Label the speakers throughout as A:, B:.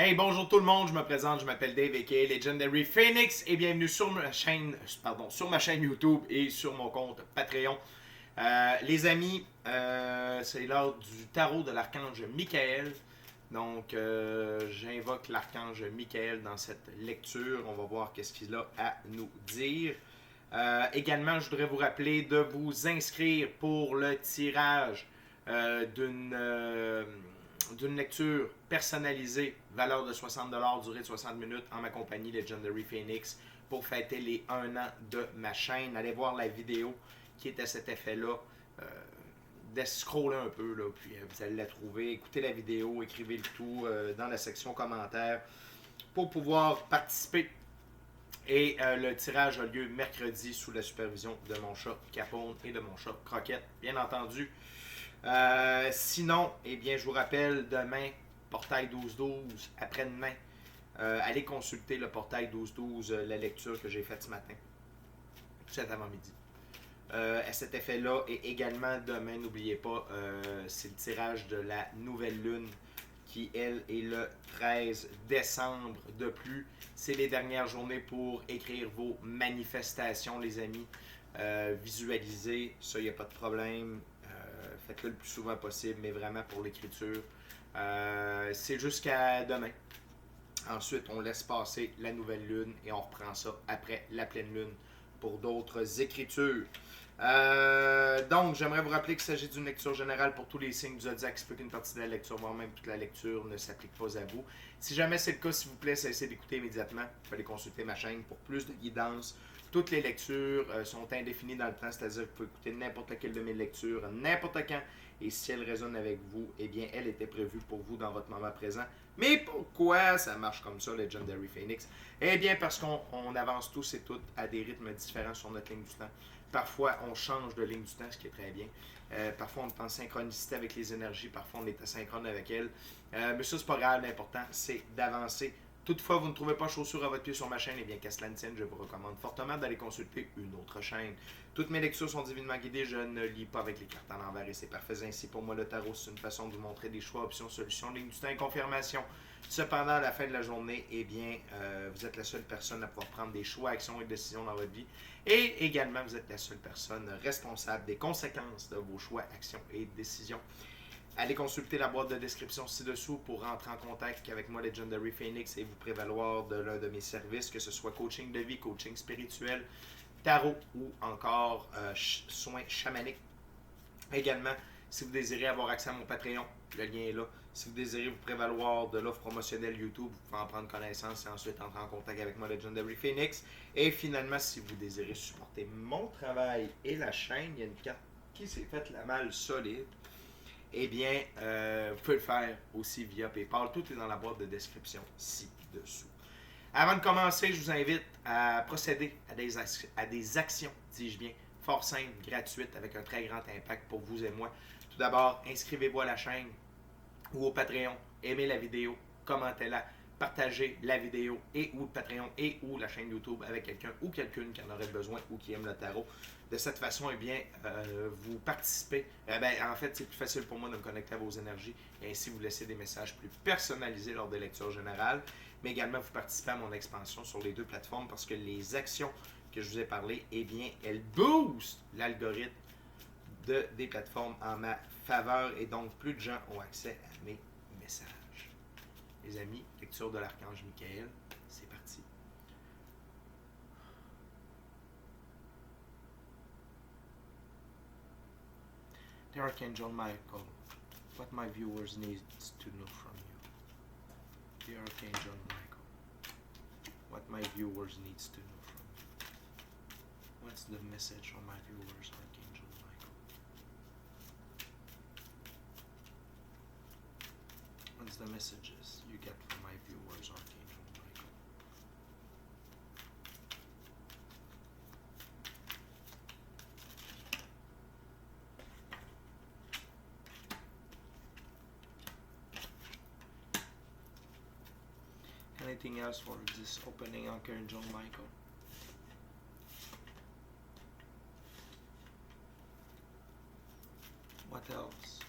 A: Hey, bonjour tout le monde, je me présente, je m'appelle Dave aka Legendary Phoenix et bienvenue sur ma chaîne, sur ma chaîne YouTube et sur mon compte Patreon. Les amis, c'est l'heure du tarot de l'archange Michael. Donc, j'invoque l'archange Michael dans cette lecture. On va voir qu'est-ce qu'il a à nous dire. Également, je voudrais vous rappeler de vous inscrire pour le tirage d'une lecture personnalisée, valeur de 60$, durée de 60 minutes, en ma compagnie Legendary Phoenix, pour fêter les 1 an de ma chaîne. Allez voir la vidéo qui est à cet effet-là. Scroller un peu, là, puis vous allez la trouver. Écoutez la vidéo, écrivez le tout dans la section commentaires pour pouvoir participer. Et le tirage a lieu mercredi sous la supervision de mon chat Capone et de mon chat Croquette, bien entendu. Sinon, eh bien, je vous rappelle, demain, portail 12-12, après-demain, allez consulter le portail 12-12, la lecture que j'ai faite ce matin, cet avant-midi. À cet effet-là, et également demain, n'oubliez pas, c'est le tirage de la nouvelle lune qui, elle, est le 13 décembre. De plus, c'est les dernières journées pour écrire vos manifestations, les amis. Visualisez, ça, il n'y a pas de problème. Faites-le le plus souvent possible, mais vraiment pour l'écriture. C'est jusqu'à demain. Ensuite, on laisse passer la nouvelle lune et on reprend ça après la pleine lune pour d'autres écritures. Donc, j'aimerais vous rappeler qu'il s'agit d'une lecture générale pour tous les signes du zodiaque. Il se peut qu'une partie de la lecture, voire même toute la lecture, ne s'applique pas à vous. Si jamais c'est le cas, s'il vous plaît, cessez d'écouter immédiatement. Vous pouvez aller consulter ma chaîne pour plus de guidance. Toutes les lectures sont indéfinies dans le temps, c'est-à-dire que vous pouvez écouter n'importe laquelle de mes lectures, n'importe quand. Et si elle résonne avec vous, eh bien, elle était prévue pour vous dans votre moment présent. Mais pourquoi ça marche comme ça, Legendary Phoenix? Eh bien, parce qu'on avance tous et toutes à des rythmes différents sur notre ligne du temps. Parfois, on change de ligne du temps, ce qui est très bien. Parfois, on est en synchronicité avec les énergies. Parfois, on est asynchrone avec elles. Mais ça, c'est pas grave. L'important, c'est d'avancer. Toutefois, vous ne trouvez pas chaussure à votre pied sur ma chaîne, eh bien, qu'à cela ne tienne, je vous recommande fortement d'aller consulter une autre chaîne. Toutes mes lectures sont divinement guidées, je ne lis pas avec les cartes à l'envers et c'est parfait ainsi. Pour moi, le tarot, c'est une façon de vous montrer des choix, options, solutions, ligne du temps et confirmation. Cependant, à la fin de la journée, eh bien, vous êtes la seule personne à pouvoir prendre des choix, actions et décisions dans votre vie. Et également, vous êtes la seule personne responsable des conséquences de vos choix, actions et décisions. Allez consulter la boîte de description ci-dessous pour rentrer en contact avec moi, Legendary Phoenix, et vous prévaloir de l'un de mes services, que ce soit coaching de vie, coaching spirituel, tarot ou encore soins chamaniques. Également, si vous désirez avoir accès à mon Patreon, le lien est là. Si vous désirez vous prévaloir de l'offre promotionnelle YouTube, vous pouvez en prendre connaissance et ensuite entrer en contact avec moi, Legendary Phoenix. Et finalement, si vous désirez supporter mon travail et la chaîne, il y a une carte qui s'est faite la malle solide. Eh bien, vous pouvez le faire aussi via PayPal. Tout est dans la boîte de description ci-dessous. Avant de commencer, je vous invite à procéder à des actions, dis-je bien, fort simples, gratuites, avec un très grand impact pour vous et moi. Tout d'abord, inscrivez-vous à la chaîne ou au Patreon, aimez la vidéo, commentez-la, partagez la vidéo et ou le Patreon et ou la chaîne YouTube avec quelqu'un ou quelqu'une qui en aurait besoin ou qui aime le tarot. De cette façon, eh bien, vous participez. En fait, c'est plus facile pour moi de me connecter à vos énergies et ainsi vous laisser des messages plus personnalisés lors des lectures générales. Mais également, vous participez à mon expansion sur les deux plateformes parce que les actions que je vous ai parlé, eh bien, elles boostent l'algorithme des plateformes en ma faveur et donc plus de gens ont accès à mes messages. Les amis, lecture de l'archange Michael, c'est parti. The Archangel Michael, what my viewers need to know from you. The Archangel Michael, what my viewers need to know from you. What's the message for my viewers, Archangel Michael? What's the messages you get from my viewers, Archangel Michael? Anything else for this opening, Archangel Michael? What else?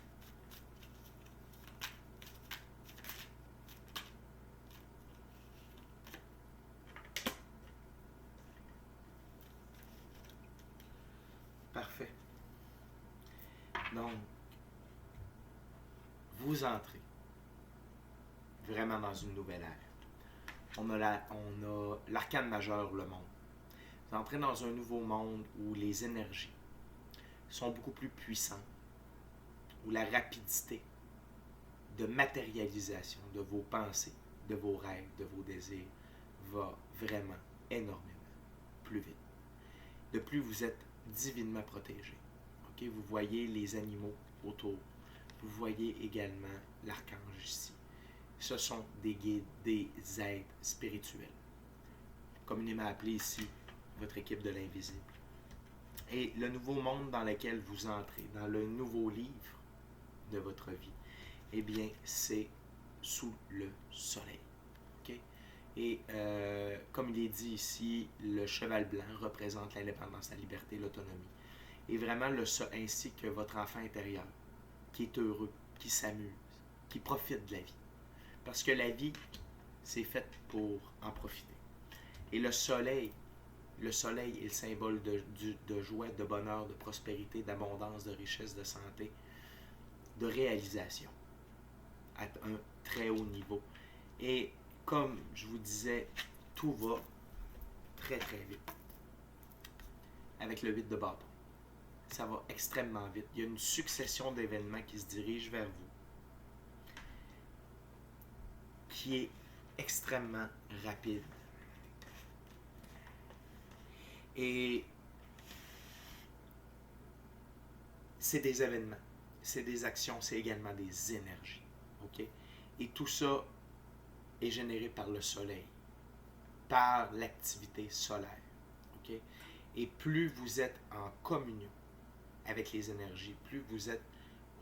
A: vous entrez vraiment dans une nouvelle ère. On a l'arcane majeur, le monde. Vous entrez dans un nouveau monde où les énergies sont beaucoup plus puissantes, où la rapidité de matérialisation de vos pensées, de vos rêves, de vos désirs va vraiment énormément plus vite. De plus, vous êtes divinement protégé. Okay? Vous voyez les animaux autour. Vous voyez également l'archange ici. Ce sont des guides, des aides spirituels. Communément appelé ici votre équipe de l'invisible. Et le nouveau monde dans lequel vous entrez, dans le nouveau livre de votre vie, eh bien, c'est sous le soleil. Okay? Et comme il est dit ici, le cheval blanc représente l'indépendance, la liberté, l'autonomie. Et vraiment, ainsi que votre enfant intérieur, qui est heureux, qui s'amuse, qui profite de la vie. Parce que la vie, c'est fait pour en profiter. Et le soleil est le symbole de joie, de bonheur, de prospérité, d'abondance, de richesse, de santé, de réalisation à un très haut niveau. Et comme je vous disais, tout va très très vite. Avec le 8 de bâton. Ça va extrêmement vite. Il y a une succession d'événements qui se dirigent vers vous, qui est extrêmement rapide. Et c'est des événements, c'est des actions, c'est également des énergies. Okay? Et tout ça est généré par le soleil, par l'activité solaire. Okay? Et plus vous êtes en communion avec les énergies, plus vous êtes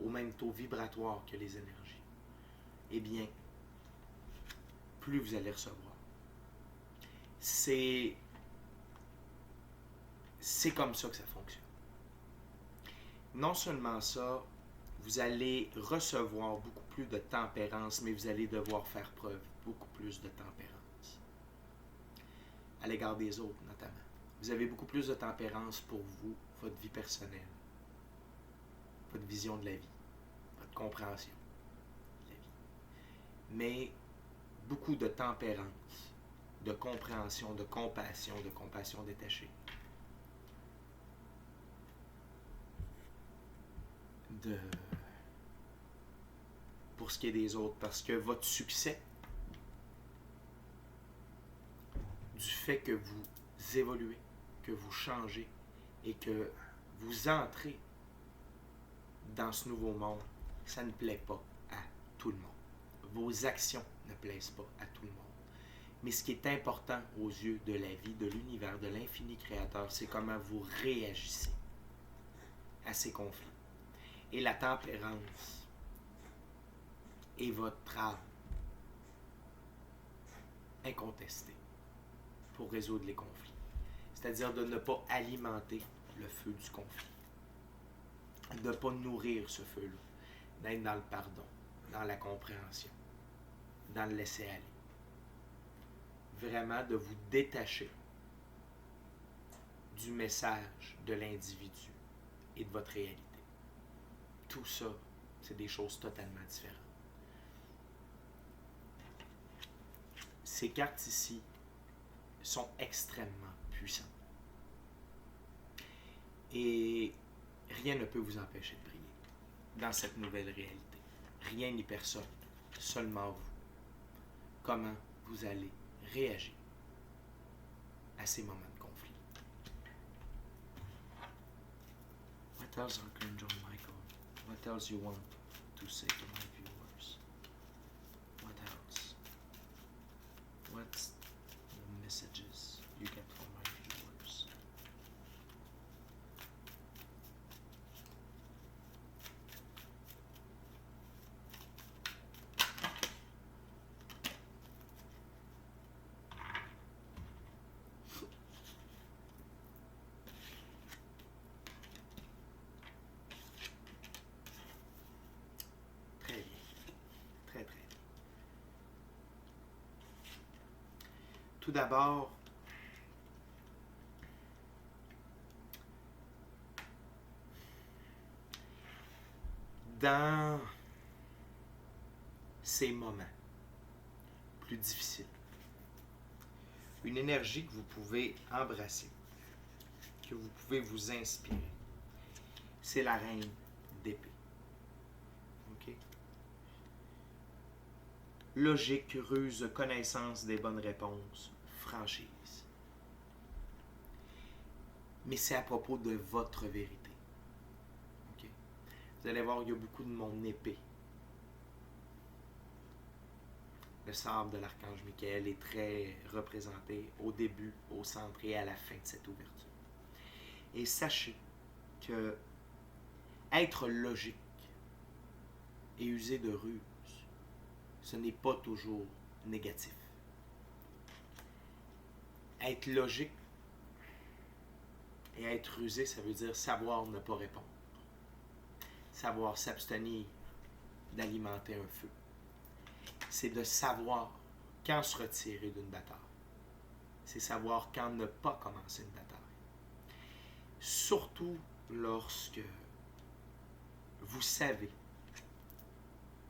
A: au même taux vibratoire que les énergies, eh bien, plus vous allez recevoir. C'est comme ça que ça fonctionne. Non seulement ça, vous allez recevoir beaucoup plus de tempérance, mais vous allez devoir faire preuve beaucoup plus de tempérance. À l'égard des autres, notamment. Vous avez beaucoup plus de tempérance pour vous, votre vie personnelle, votre vision de la vie, votre compréhension de la vie. Mais beaucoup de tempérance, de compréhension, de compassion détachée. Pour ce qui est des autres, parce que votre succès, du fait que vous évoluez, que vous changez et que vous entrez dans ce nouveau monde, ça ne plaît pas à tout le monde. Vos actions ne plaisent pas à tout le monde. Mais ce qui est important aux yeux de la vie, de l'univers, de l'infini créateur, c'est comment vous réagissez à ces conflits. Et la tempérance est votre arme incontestée pour résoudre les conflits. C'est-à-dire de ne pas alimenter le feu du conflit. De ne pas nourrir ce feu-là. D'être dans le pardon, dans la compréhension, dans le laisser-aller. Vraiment de vous détacher du message de l'individu et de votre réalité. Tout ça, c'est des choses totalement différentes. Ces cartes ici sont extrêmement puissantes. Et rien ne peut vous empêcher de briller dans cette nouvelle réalité. Rien ni personne, seulement vous. Comment vous allez réagir à ces moments de conflit. What else, Archangel Michael? What else you want to say to my viewers? What else? What's the messages you get from my viewers? Très bien. Très, très bien. Tout d'abord, dans ces moments plus difficiles. Une énergie que vous pouvez embrasser, que vous pouvez vous inspirer. C'est la reine d'épée. OK? Logique, ruse, connaissance des bonnes réponses, franchise. Mais c'est à propos de votre vérité. OK? Vous allez voir, il y a beaucoup de mon épée. Le sabre de l'archange Michael est très représenté au début, au centre et à la fin de cette ouverture. Et sachez que être logique et user de ruse, ce n'est pas toujours négatif. Être logique et être rusé, ça veut dire savoir ne pas répondre. Savoir s'abstenir d'alimenter un feu. C'est de savoir quand se retirer d'une bataille. C'est savoir quand ne pas commencer une bataille. Surtout lorsque vous savez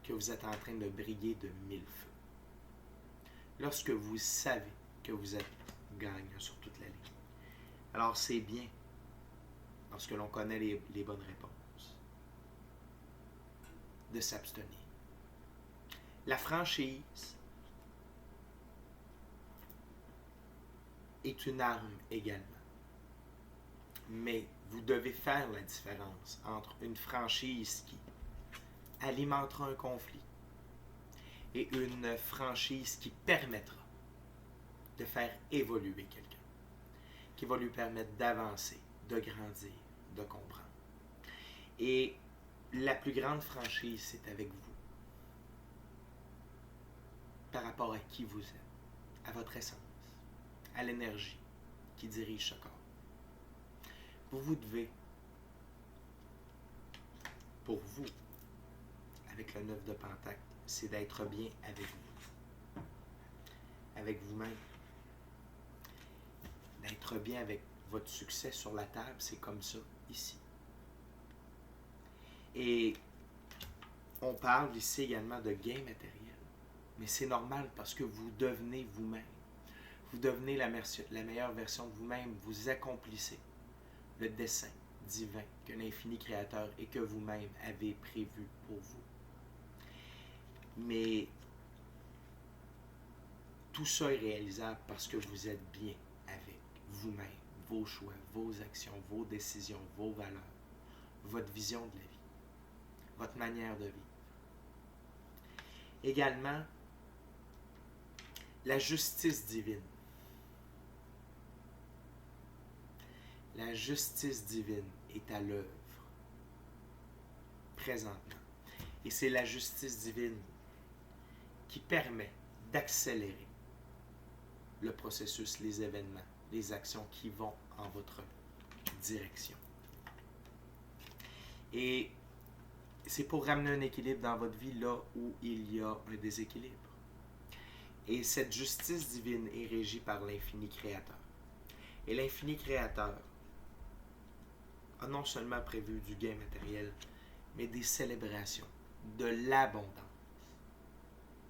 A: que vous êtes en train de briller de 1000 feux. Lorsque vous savez que vous êtes gagnant sur toute la ligne. Alors c'est bien, lorsque l'on connaît les bonnes réponses, de s'abstenir. La franchise est une arme également. Mais vous devez faire la différence entre une franchise qui alimentera un conflit et une franchise qui permettra de faire évoluer quelqu'un, qui va lui permettre d'avancer, de grandir, de comprendre. Et la plus grande franchise, c'est avec vous. Par rapport à qui vous êtes, à votre essence, à l'énergie qui dirige ce corps. Vous devez, pour vous, avec le 9 de Pentacle, c'est d'être bien avec vous. Avec vous-même. D'être bien avec votre succès sur la table, c'est comme ça, ici. Et on parle ici également de gain matériel. Mais c'est normal parce que vous devenez vous-même. Vous devenez la meilleure version de vous-même. Vous accomplissez le dessein divin que l'infini créateur et que vous-même avez prévu pour vous. Mais tout ça est réalisable parce que vous êtes bien avec vous-même, vos choix, vos actions, vos décisions, vos valeurs, votre vision de la vie, votre manière de vivre. Également, la justice divine. La justice divine est à l'œuvre présentement. Et c'est la justice divine qui permet d'accélérer le processus, les événements, les actions qui vont en votre direction. Et c'est pour ramener un équilibre dans votre vie là où il y a un déséquilibre. Et cette justice divine est régie par l'infini créateur. Et l'infini créateur a non seulement prévu du gain matériel, mais des célébrations, de l'abondance.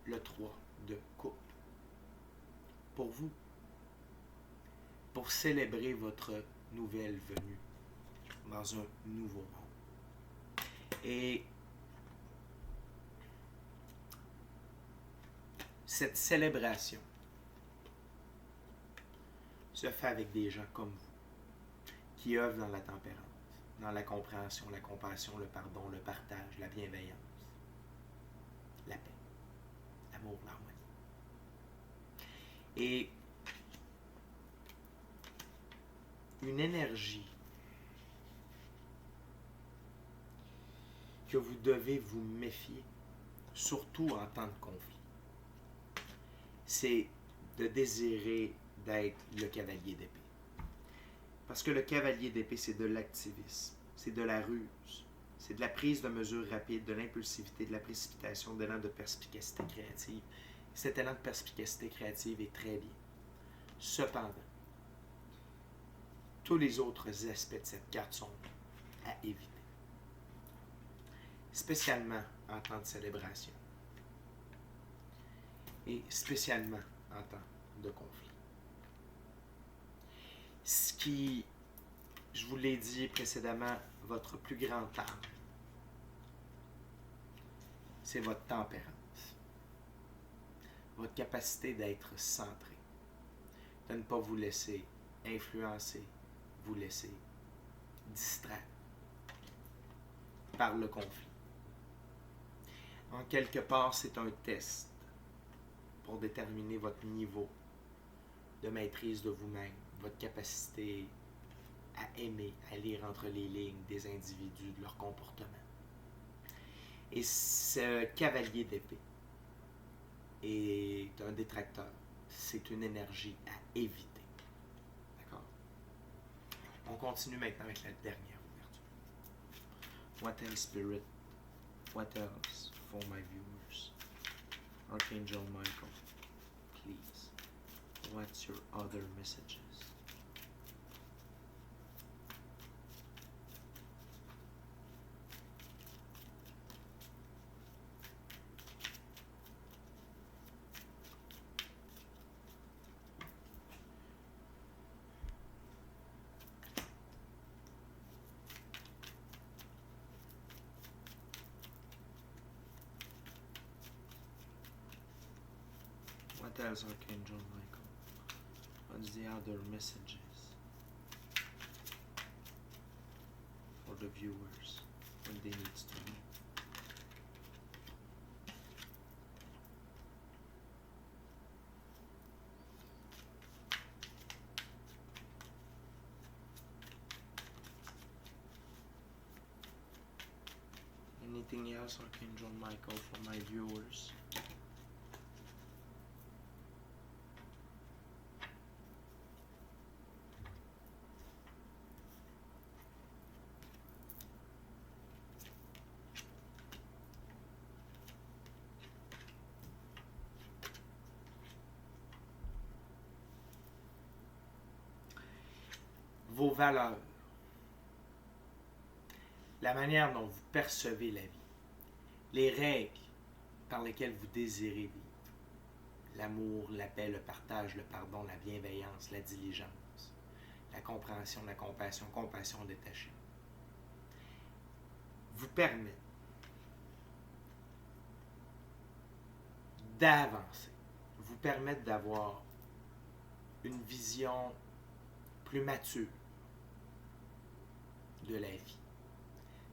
A: Le 3 de coupe. Pour vous. Pour célébrer votre nouvelle venue dans un nouveau monde. Et cette célébration se fait avec des gens comme vous, qui œuvrent dans la tempérance, dans la compréhension, la compassion, le pardon, le partage, la bienveillance, la paix, l'amour, l'harmonie. Et une énergie que vous devez vous méfier, surtout en temps de conflit, c'est de désirer d'être le cavalier d'épée. Parce que le cavalier d'épée, c'est de l'activisme, c'est de la ruse, c'est de la prise de mesures rapides, de l'impulsivité, de la précipitation, de l'élan de perspicacité créative. Cet élan de perspicacité créative est très bien. Cependant, tous les autres aspects de cette carte sont à éviter. Spécialement en temps de célébration. et spécialement en temps de conflit. Ce qui, je vous l'ai dit précédemment, votre plus grande arme, c'est votre tempérance, votre capacité d'être centré, de ne pas vous laisser influencer, vous laisser distraire par le conflit. En quelque part, c'est un test pour déterminer votre niveau de maîtrise de vous-même, votre capacité à aimer, à lire entre les lignes des individus, de leur comportement. Et ce cavalier d'épée est un détracteur. C'est une énergie à éviter. D'accord? On continue maintenant avec la dernière ouverture. What else, Spirit? What else for my viewers? Archangel Michael, please. What's your other messages? What else, Archangel Michael? What's the other messages for the viewers when they need to know? Anything else, Archangel Michael, for my viewers? Vos valeurs, la manière dont vous percevez la vie, les règles par lesquelles vous désirez vivre, l'amour, la paix, le partage, le pardon, la bienveillance, la diligence, la compréhension, la compassion, compassion détachée, vous permettent d'avancer, vous permettent d'avoir une vision plus mature de la vie,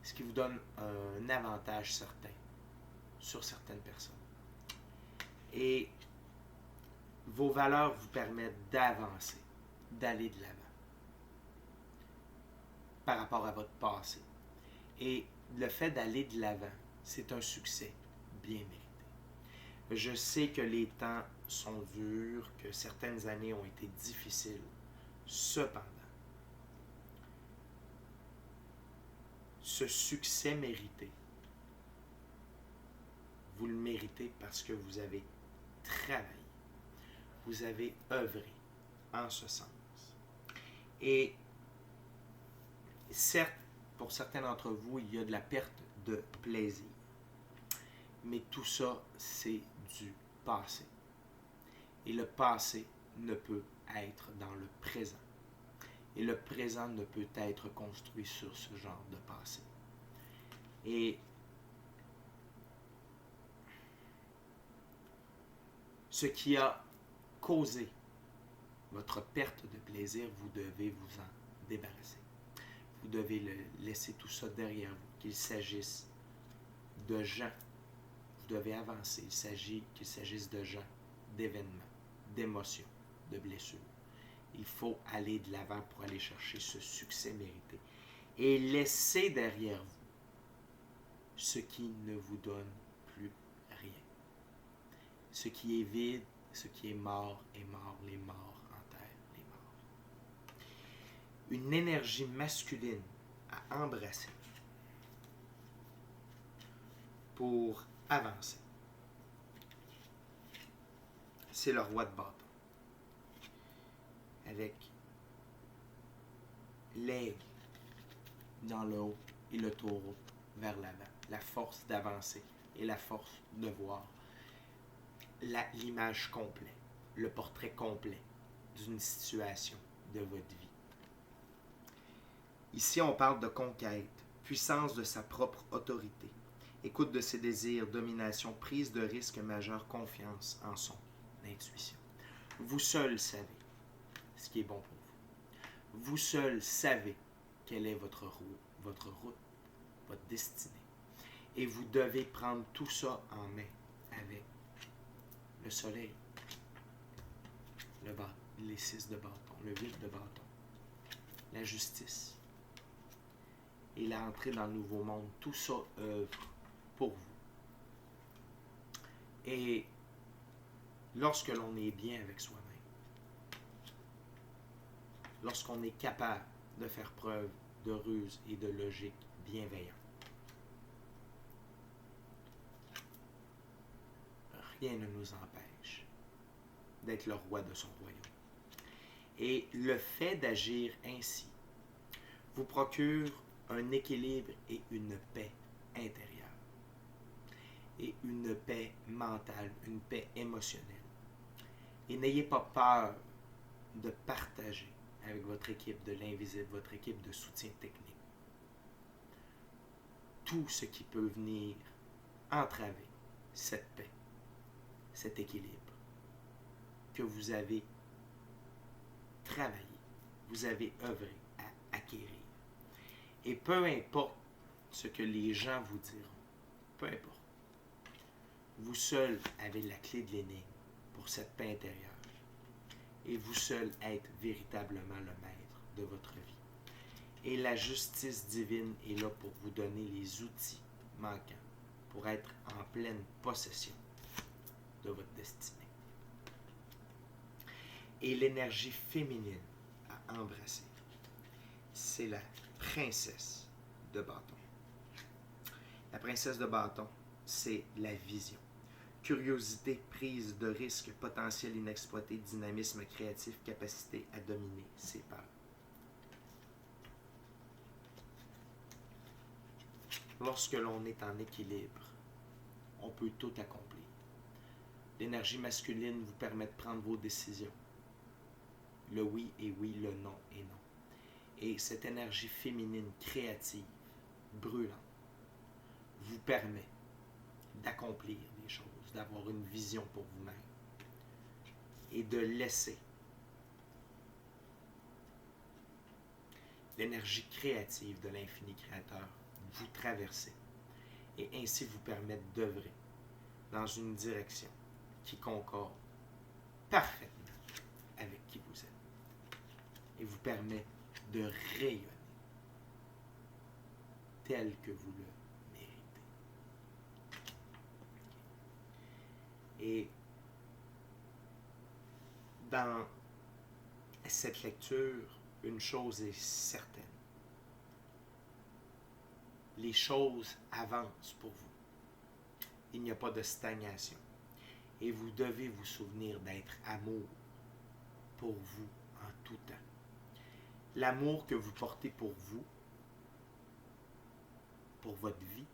A: ce qui vous donne un avantage certain sur certaines personnes. Et vos valeurs vous permettent d'avancer, d'aller de l'avant par rapport à votre passé. Et le fait d'aller de l'avant, c'est un succès bien mérité. Je sais que les temps sont durs, que certaines années ont été difficiles. Cependant, ce succès mérité, vous le méritez parce que vous avez travaillé, vous avez œuvré en ce sens. Et certes, pour certains d'entre vous, il y a de la perte de plaisir. Mais tout ça, c'est du passé. Et le passé ne peut être dans le présent. Et le présent ne peut être construit sur ce genre de passé. Et ce qui a causé votre perte de plaisir, vous devez vous en débarrasser. Vous devez laisser tout ça derrière vous, qu'il s'agisse de gens. Vous devez avancer. Qu'il s'agisse de gens, d'événements, d'émotions, de blessures. Il faut aller de l'avant pour aller chercher ce succès mérité. Et laisser derrière vous ce qui ne vous donne plus rien. Ce qui est vide, ce qui est mort, les morts enterrent les morts. Une énergie masculine à embrasser pour avancer. C'est le roi de bâton. Avec l'aigle dans le haut et le taureau vers l'avant. La force d'avancer et la force de voir l'image complète, le portrait complet d'une situation de votre vie. Ici, on parle de conquête, puissance de sa propre autorité, écoute de ses désirs, domination, prise de risque majeure, confiance en son intuition. Vous seul savez ce qui est bon pour vous. Vous seul savez quelle est votre route, votre destinée. Et vous devez prendre tout ça en main avec le soleil, les 6 de bâton, le 8 de bâton, la justice et l'entrée dans le nouveau monde. Tout ça œuvre pour vous. Et lorsque l'on est bien avec soi-même, lorsqu'on est capable de faire preuve de ruse et de logique bienveillante, rien ne nous empêche d'être le roi de son royaume. Et le fait d'agir ainsi vous procure un équilibre et une paix intérieure. Et une paix mentale, une paix émotionnelle. Et n'ayez pas peur de partager avec votre équipe de l'invisible, votre équipe de soutien technique, tout ce qui peut venir entraver cette paix, cet équilibre que vous avez travaillé, vous avez œuvré à acquérir. Et peu importe ce que les gens vous diront, peu importe, vous seul avez la clé de l'énigme pour cette paix intérieure. Et vous seul êtes véritablement le maître de votre vie. Et la justice divine est là pour vous donner les outils manquants pour être en pleine possession de votre destinée. Et l'énergie féminine à embrasser, c'est la princesse de bâton. La princesse de bâton, c'est la vision. Curiosité, prise de risque, potentiel inexploité, dynamisme créatif, capacité à dominer ses peurs. Lorsque l'on est en équilibre, on peut tout accomplir. L'énergie masculine vous permet de prendre vos décisions. Le oui est oui, le non est non. Et cette énergie féminine créative, brûlante, vous permet d'accomplir des choses, d'avoir une vision pour vous-même et de laisser l'énergie créative de l'infini créateur vous traverser et ainsi vous permettre d'œuvrer dans une direction qui concorde parfaitement avec qui vous êtes et vous permet de rayonner tel que vous le méritez. Et dans cette lecture, une chose est certaine. Les choses avancent pour vous. Il n'y a pas de stagnation. Et vous devez vous souvenir d'être amour pour vous en tout temps. L'amour que vous portez pour vous, pour votre vie,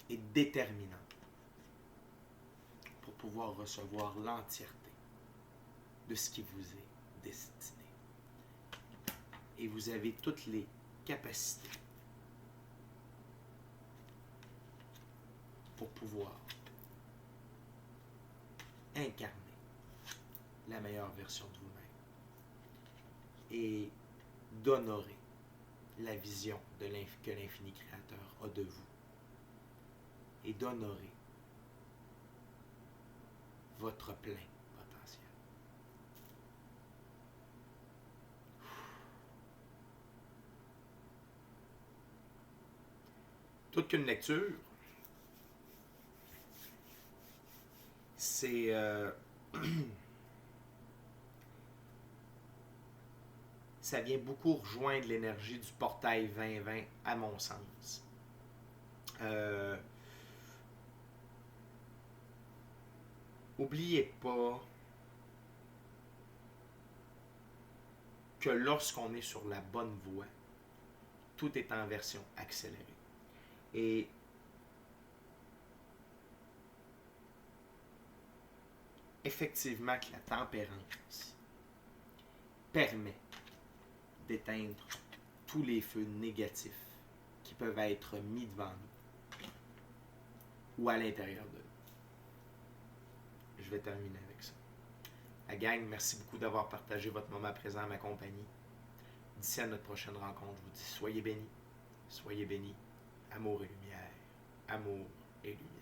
A: est déterminant pour pouvoir recevoir l'entièreté de ce qui vous est destiné. Et vous avez toutes les capacités pour pouvoir incarner la meilleure version de vous-même et d'honorer la vision que l'infini créateur a de vous et d'honorer votre plein potentiel. Toute qu'une lecture, c'est ça vient beaucoup rejoindre l'énergie du portail 2020 à mon sens. N'oubliez pas que lorsqu'on est sur la bonne voie, tout est en version accélérée. Et effectivement que la tempérance permet d'éteindre tous les feux négatifs qui peuvent être mis devant nous ou à l'intérieur de nous. Je vais terminer avec ça. La gang, merci beaucoup d'avoir partagé votre moment présent à ma compagnie. D'ici à notre prochaine rencontre, je vous dis soyez bénis, amour et lumière, amour et lumière.